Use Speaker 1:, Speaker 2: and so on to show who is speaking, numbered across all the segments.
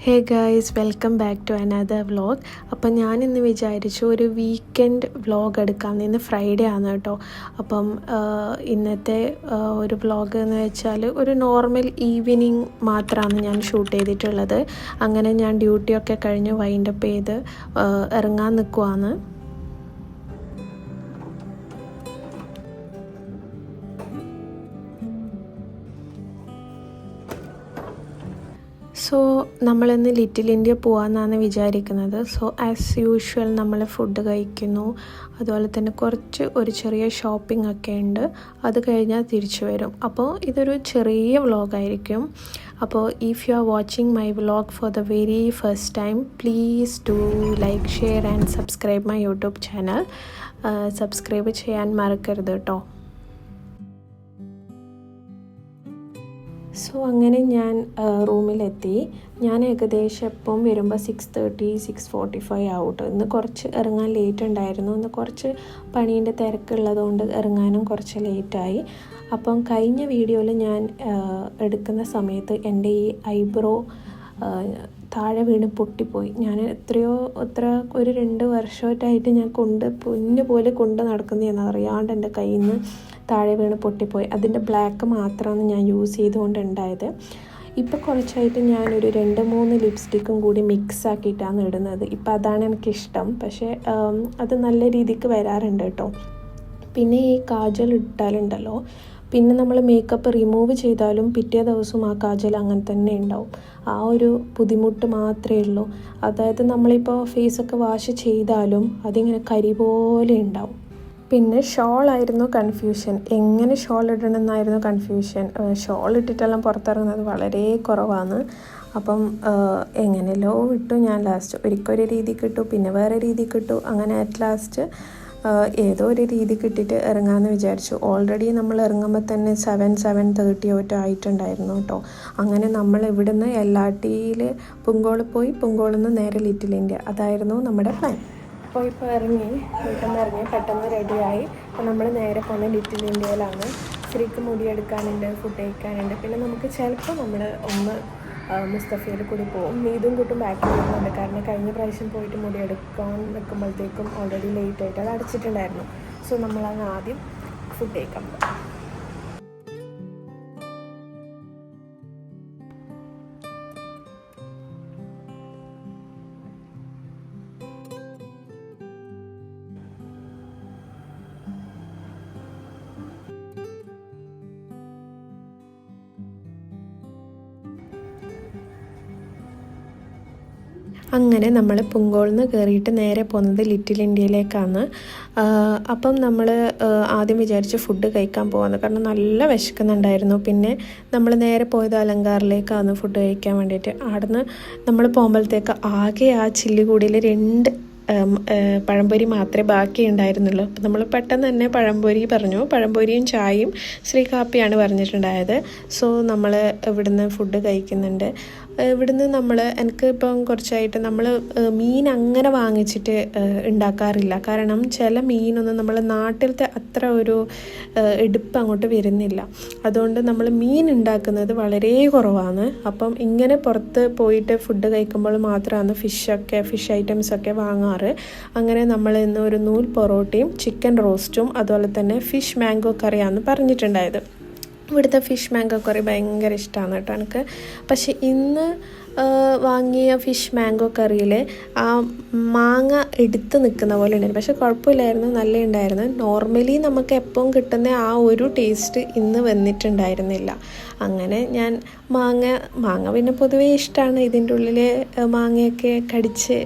Speaker 1: Hey guys, welcome back to another vlog. അപ്പം ഞാനിന്ന് വിചാരിച്ചു ഒരു വീക്കെൻഡ് വ്ളോഗ് എടുക്കാമെന്ന്. ഇന്ന് ഫ്രൈഡേ ആണ് കേട്ടോ. അപ്പം ഇന്നത്തെ ഒരു വ്ളോഗ് എന്ന് വെച്ചാൽ ഒരു നോർമൽ ഈവനിങ് മാത്രമാണ് ഞാൻ ഷൂട്ട് ചെയ്തിട്ടുള്ളത്. അങ്ങനെ ഞാൻ ഡ്യൂട്ടിയൊക്കെ കഴിഞ്ഞ് വൈൻഡപ്പ് ചെയ്ത് ഇറങ്ങാൻ നിൽക്കുവാണ്. സോ നമ്മളിന്ന് ലിറ്റിൽ ഇന്ത്യ പോകാമെന്നാണ് വിചാരിക്കുന്നത്. സോ ആസ് യൂഷ്വൽ നമ്മൾ ഫുഡ് കഴിക്കുന്നു, അതുപോലെ തന്നെ ഒരു ചെറിയ ഷോപ്പിംഗ് ഒക്കെ ഉണ്ട്. അത് കഴിഞ്ഞാൽ തിരിച്ചു വരും. അപ്പോൾ ഇതൊരു ചെറിയ വ്ളോഗായിരിക്കും. അപ്പോൾ if you are watching my vlog for the very first time, please do like, share and subscribe my YouTube channel. Subscribe ചെയ്യാൻ മറക്കരുത് കേട്ടോ. സോ അങ്ങനെ ഞാൻ റൂമിലെത്തി. ഞാൻ ഏകദേശം എപ്പം വരുമ്പോൾ 6:30 6:45 ആവട്ടെ. ഇന്ന് കുറച്ച് ഇറങ്ങാൻ ലേറ്റ് ഉണ്ടായിരുന്നു. ഇന്ന് കുറച്ച് പണീൻ്റെ തിരക്കുള്ളതുകൊണ്ട് ഇറങ്ങാനും കുറച്ച് ലേറ്റായി. അപ്പം കഴിഞ്ഞ വീഡിയോയിൽ ഞാൻ എടുക്കുന്ന സമയത്ത് എൻ്റെ ഈ ഐബ്രോ താഴെ വീണ് പൊട്ടിപ്പോയി. ഞാൻ ഒരു 2 വർഷമായിട്ട് ഞാൻ പൊന്നു പോലെ കൊണ്ട് നടക്കുന്നതെന്ന് അറിയാണ്ട് എൻ്റെ കയ്യിൽ നിന്ന് താഴെ വീണ് പൊട്ടിപ്പോയി. അതിൻ്റെ ബ്ലാക്ക് മാത്രമാണ് ഞാൻ യൂസ് ചെയ്തുകൊണ്ടുണ്ടായത്. ഇപ്പോൾ കുറച്ചായിട്ട് ഞാനൊരു 2-3 ലിപ്സ്റ്റിക്കും കൂടി മിക്സ് ആക്കിയിട്ടാണ് ഇടുന്നത്. ഇപ്പോൾ അതാണ് എനിക്കിഷ്ടം. പക്ഷേ അത് നല്ല രീതിക്ക് വരാറുണ്ട് കേട്ടോ. പിന്നെ ഈ കാജൽ ഇട്ടാലുണ്ടല്ലോ, പിന്നെ നമ്മൾ മേക്കപ്പ് റിമൂവ് ചെയ്താലും പിറ്റേ ദിവസം ആ കാജൽ അങ്ങനെ തന്നെ ഉണ്ടാവും. ആ ഒരു ബുദ്ധിമുട്ട് മാത്രമേ ഉള്ളൂ. അതായത് നമ്മളിപ്പോൾ ഫേസൊക്കെ വാഷ് ചെയ്താലും അതിങ്ങനെ കരി പോലെ ഉണ്ടാവും. പിന്നെ ഷോളായിരുന്നു കൺഫ്യൂഷൻ. എങ്ങനെ ഷോൾ ഇടണമെന്നായിരുന്നു കൺഫ്യൂഷൻ. ഷോൾ ഇട്ടിട്ടെല്ലാം പുറത്തിറങ്ങുന്നത് വളരെ കുറവാണ്. അപ്പം എങ്ങനെയല്ലോ ഇട്ടു. ഞാൻ ലാസ്റ്റ് ഒരിക്കൽ രീതിക്ക് ഇട്ടു, പിന്നെ വേറെ രീതിക്ക് ഇട്ടു. അങ്ങനെ അറ്റ് ലാസ്റ്റ് ഏതോ ഒരു രീതിക്ക് ഇട്ടിട്ട് ഇറങ്ങാമെന്ന് വിചാരിച്ചു. ഓൾറെഡി നമ്മൾ ഇറങ്ങുമ്പോൾ തന്നെ 7:30 ആയിട്ടുണ്ടായിരുന്നു കേട്ടോ. അങ്ങനെ നമ്മൾ ഇവിടുന്ന് LRTയിൽ പുങ്കോൾ പോയി, പുങ്കോളിൽ നിന്ന് നേരെ ലിറ്റിൽ ഇന്ത്യ, അതായിരുന്നു നമ്മുടെ പ്ലാൻ. അപ്പോൾ ഇപ്പോൾ വീട്ടിൽ നിന്ന് ഇറങ്ങി പെട്ടെന്ന് റെഡിയായി. അപ്പോൾ നമ്മൾ നേരെ പോകുന്നത് ലിറ്റിൽ ഇന്ത്യയിലാണ്. സ്ത്രീക്ക് മുടിയെടുക്കാനുണ്ട്, ഫുഡ് കഴിക്കാനുണ്ട്. പിന്നെ നമുക്ക് ചിലപ്പോൾ നമ്മൾ മുസ്തഫയിൽ കൂടി പോകും. നീതും കൂട്ടും ബാക്കിൽ വരുന്നുണ്ട്. കാരണം കഴിഞ്ഞ പ്രാവശ്യം പോയിട്ട് മുടിയെടുക്കാൻ നിൽക്കുമ്പോഴത്തേക്കും ഓൾറെഡി ലേറ്റായിട്ട് അത് അടച്ചിട്ടുണ്ടായിരുന്നു. സോ നമ്മളത് ആദ്യം ഫുഡ് കഴിക്കാൻ പോകും. അങ്ങനെ നമ്മൾ പുങ്കോളിൽ നിന്ന് കയറിയിട്ട് നേരെ പോകുന്നത് ലിറ്റിൽ ഇന്ത്യയിലേക്കാണ്. അപ്പം നമ്മൾ ആദ്യം വിചാരിച്ച് ഫുഡ് കഴിക്കാൻ പോകുന്നത്, കാരണം നല്ല വിശക്കുന്നുണ്ടായിരുന്നു. പിന്നെ നമ്മൾ നേരെ പോയത് അലങ്കാറിലേക്കാണ് ഫുഡ് കഴിക്കാൻ വേണ്ടിയിട്ട്. അവിടുന്ന് നമ്മൾ പോകുമ്പോഴത്തേക്ക് ആകെ ആ ചില്ലിക്കൂടിയിൽ 2 പഴംപൊരി മാത്രമേ ബാക്കി ഉണ്ടായിരുന്നുള്ളൂ. അപ്പം നമ്മൾ പെട്ടെന്ന് തന്നെ പഴംപൊരി പറഞ്ഞു. പഴംപൊരിയും ചായയും ശ്രീ കാപ്പിയാണ് പറഞ്ഞിട്ടുണ്ടായത്. സോ നമ്മൾ ഇവിടുന്ന് ഫുഡ് കഴിക്കുന്നുണ്ട്. ഇവിടുന്ന് എനിക്ക് ഇപ്പം കുറച്ചായിട്ട് നമ്മൾ മീൻ അങ്ങനെ വാങ്ങിച്ചിട്ട് ഉണ്ടാക്കാറില്ല. കാരണം ചില മീനൊന്നും നമ്മൾ നാട്ടിലത്തെ അത്ര ഒരു എടുപ്പ് അങ്ങോട്ട് വരുന്നില്ല. അതുകൊണ്ട് നമ്മൾ മീൻ ഉണ്ടാക്കുന്നത് വളരെ കുറവാണ്. അപ്പം ഇങ്ങനെ പുറത്ത് പോയിട്ട് ഫുഡ് കഴിക്കുമ്പോൾ മാത്രമാണ് ഫിഷ് ഐറ്റംസൊക്കെ വാങ്ങാറ്. അങ്ങനെ നമ്മൾ ഇന്ന് ഒരു നൂൽ പൊറോട്ടയും ചിക്കൻ റോസ്റ്റും അതുപോലെ തന്നെ ഫിഷ് മാംഗോ കറിയാണ് പറഞ്ഞിട്ടുണ്ടായത്. ഇവിടുത്തെ ഫിഷ് മാംഗോ കറി ഭയങ്കര ഇഷ്ടമാണ് കേട്ടോ എനിക്ക്. പക്ഷേ ഇന്ന് വാങ്ങിയ ഫിഷ് മാംഗോ കറിയിൽ ആ മാങ്ങ എടുത്ത് നിൽക്കുന്ന പോലെ ഉണ്ടായിരുന്നു. പക്ഷെ കുഴപ്പമില്ലായിരുന്നു, നല്ല ഉണ്ടായിരുന്നു. നോർമലി നമുക്ക് എപ്പോഴും കിട്ടുന്ന ആ ഒരു ടേസ്റ്റ് ഇന്ന് വന്നിട്ടുണ്ടായിരുന്നില്ല. അങ്ങനെ ഞാൻ മാങ്ങ പിന്നെ പൊതുവേ ഇഷ്ടമാണ്. ഇതിൻ്റെ ഉള്ളിൽ മാങ്ങയൊക്കെ കടിച്ച്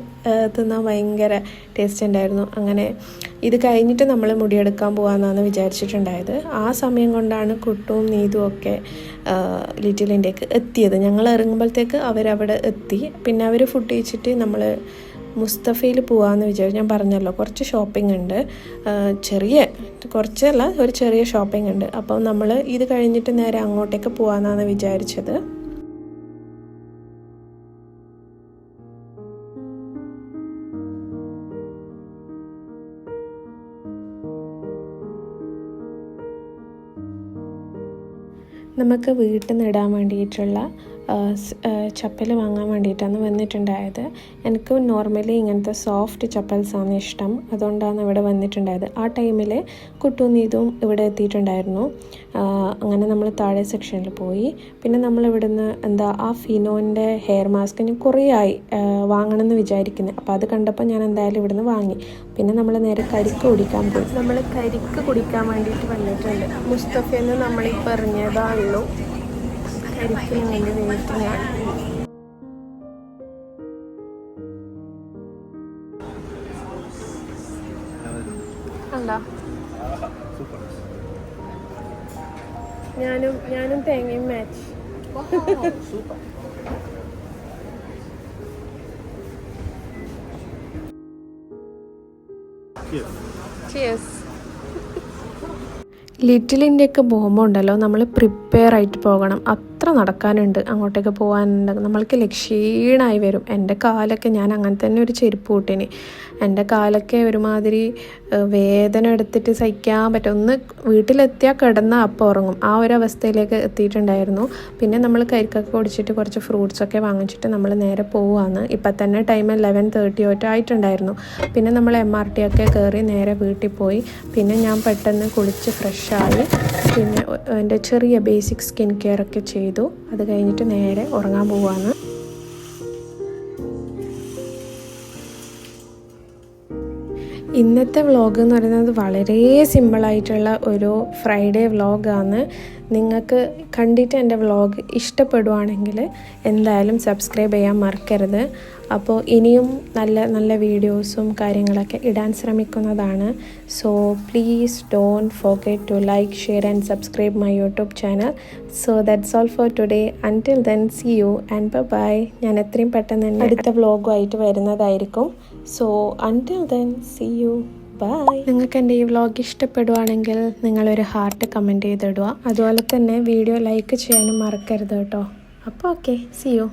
Speaker 1: തിന്നാൻ ഭയങ്കര ടേസ്റ്റ് ഉണ്ടായിരുന്നു. അങ്ങനെ ഇത് കഴിഞ്ഞിട്ട് നമ്മൾ മുടിയെടുക്കാൻ പോകാമെന്നാണ് വിചാരിച്ചിട്ടുണ്ടായത്. ആ സമയം കൊണ്ടാണ് കുട്ടും നീതും ഒക്കെ ലിറ്റിൽ ഇന്ത്യക്ക് എത്തിയത്. ഞങ്ങൾ ഇറങ്ങുമ്പോഴത്തേക്ക് അവരവിടെ എത്തി. പിന്നെ അവർ ഫുഡ് കഴിച്ചിട്ട് നമ്മൾ മുസ്തഫയിൽ പോകാമെന്ന് വിചാരിച്ചു. ഞാൻ പറഞ്ഞല്ലോ കുറച്ച് ഷോപ്പിംഗ് ഉണ്ട്, ഒരു ചെറിയ ഷോപ്പിംഗ് ഉണ്ട്. അപ്പം നമ്മൾ ഇത് കഴിഞ്ഞിട്ട് നേരെ അങ്ങോട്ടേക്ക് പോകാമെന്നാണ് വിചാരിച്ചത്. നമുക്ക് വീട്ടിൽ നിന്ന് ഇടാൻ വേണ്ടിയിട്ടുള്ള ചപ്പൽ വാങ്ങാൻ വേണ്ടിയിട്ടാണ് വന്നിട്ടുണ്ടായത്. എനിക്ക് നോർമലി ഇങ്ങനത്തെ സോഫ്റ്റ് ചപ്പൽസാണ് ഇഷ്ടം, അതുകൊണ്ടാണ് ഇവിടെ വന്നിട്ടുണ്ടായത്. ആ ടൈമിൽ കുട്ടും നീതും ഇവിടെ എത്തിയിട്ടുണ്ടായിരുന്നു. അങ്ങനെ നമ്മൾ താഴെ സെക്ഷനിൽ പോയി. പിന്നെ നമ്മൾ ഇവിടുന്ന് ആ ഫിനോൻ്റെ ഹെയർ മാസ്ക് ഞാൻ കുറേ ആയി വാങ്ങണമെന്ന് വിചാരിക്കുന്നത്. അപ്പോൾ അത് കണ്ടപ്പോൾ ഞാൻ എന്തായാലും ഇവിടുന്ന് വാങ്ങി. പിന്നെ നമ്മൾ നേരെ കരിക്ക് കുടിക്കാൻ പോയി. നമ്മൾ കരിക്ക് കുടിക്കാൻ വേണ്ടിയിട്ട് വന്നിട്ടുണ്ട്. മുസ്തഫയിൽ നിന്ന് നമ്മളിപ്പോൾ ഇറങ്ങിയതാണല്ലോ. കരിക്കിന് വേണ്ടി വെയിറ്റിംഗ് ആണ്. കണ്ടോ, ഞാനും തേങ്ങയും മാച്ച്. ലിറ്റിൽ ഇന്ത്യയൊക്കെ പോകുമ്പോൾ ഉണ്ടല്ലോ നമ്മൾ പ്രിപ്പയർ ആയിട്ട് പോകണം. അത്ര നടക്കാനുണ്ട്, അങ്ങോട്ടേക്ക് പോകാനുണ്ട്. നമ്മൾക്ക് ക്ഷീണമായി വരും. എൻ്റെ കാലൊക്കെ, ഞാൻ അങ്ങനെ തന്നെ ഒരു ചെരുപ്പ് കൂട്ടിന്. എൻ്റെ കാലൊക്കെ ഒരുമാതിരി വേദന എടുത്തിട്ട് സഹിക്കാൻ പറ്റും. ഒന്ന് വീട്ടിലെത്തിയാൽ കിടന്നാൽ അപ്പോൾ ഉറങ്ങും. ആ ഒരു അവസ്ഥയിലേക്ക് എത്തിയിട്ടുണ്ടായിരുന്നു. പിന്നെ നമ്മൾ കരിക്കൊക്കെ കുടിച്ചിട്ട് കുറച്ച് ഫ്രൂട്ട്സൊക്കെ വാങ്ങിച്ചിട്ട് നമ്മൾ നേരെ പോവുകയാണ്. ഇപ്പം തന്നെ ടൈം 11:30 ആയിട്ടുണ്ടായിരുന്നു. പിന്നെ നമ്മൾ MRT ഒക്കെ കയറി നേരെ വീട്ടിൽ പോയി. പിന്നെ ഞാൻ പെട്ടെന്ന് കുളിച്ച് ഫ്രഷായി. പിന്നെ എൻ്റെ ചെറിയ ബേസിക് സ്കിൻ കെയർ ഒക്കെ ചെയ്തു. അത് കഴിഞ്ഞിട്ട് നേരെ ഉറങ്ങാൻ പോവുകയാണ്. ഇന്നത്തെ വ്ളോഗ് എന്ന് പറയുന്നത് വളരെ സിമ്പിളായിട്ടുള്ള ഒരു ഫ്രൈഡേ വ്ളോഗാണ്. നിങ്ങൾക്ക് കണ്ടിട്ട് എൻ്റെ വ്ളോഗ് ഇഷ്ടപ്പെടുവാണെങ്കിൽ എന്തായാലും സബ്സ്ക്രൈബ് ചെയ്യാൻ മറക്കരുത്. അപ്പോൾ ഇനിയും നല്ല നല്ല വീഡിയോസും കാര്യങ്ങളൊക്കെ ഇടാൻ ശ്രമിക്കുന്നതാണ്. So please don't forget to like, share and subscribe my YouTube channel. So that's all for today. Until then see you and bye. ഞാൻ എത്രയും പെട്ടെന്ന് തന്നെ അടുത്ത വ്ളോഗുമായിട്ട് വരുന്നതായിരിക്കും. So until then see you, bye. നിങ്ങൾക്ക് എൻ്റെ ഈ വ്ളോഗ് ഇഷ്ടപ്പെടുവാണെങ്കിൽ നിങ്ങളൊരു ഹാർട്ട് കമൻറ്റ് ചെയ്തിടുക. അതുപോലെ തന്നെ വീഡിയോ ലൈക്ക് ചെയ്യാനും മറക്കരുത് കേട്ടോ. അപ്പോൾ ഓക്കെ, സീ യു.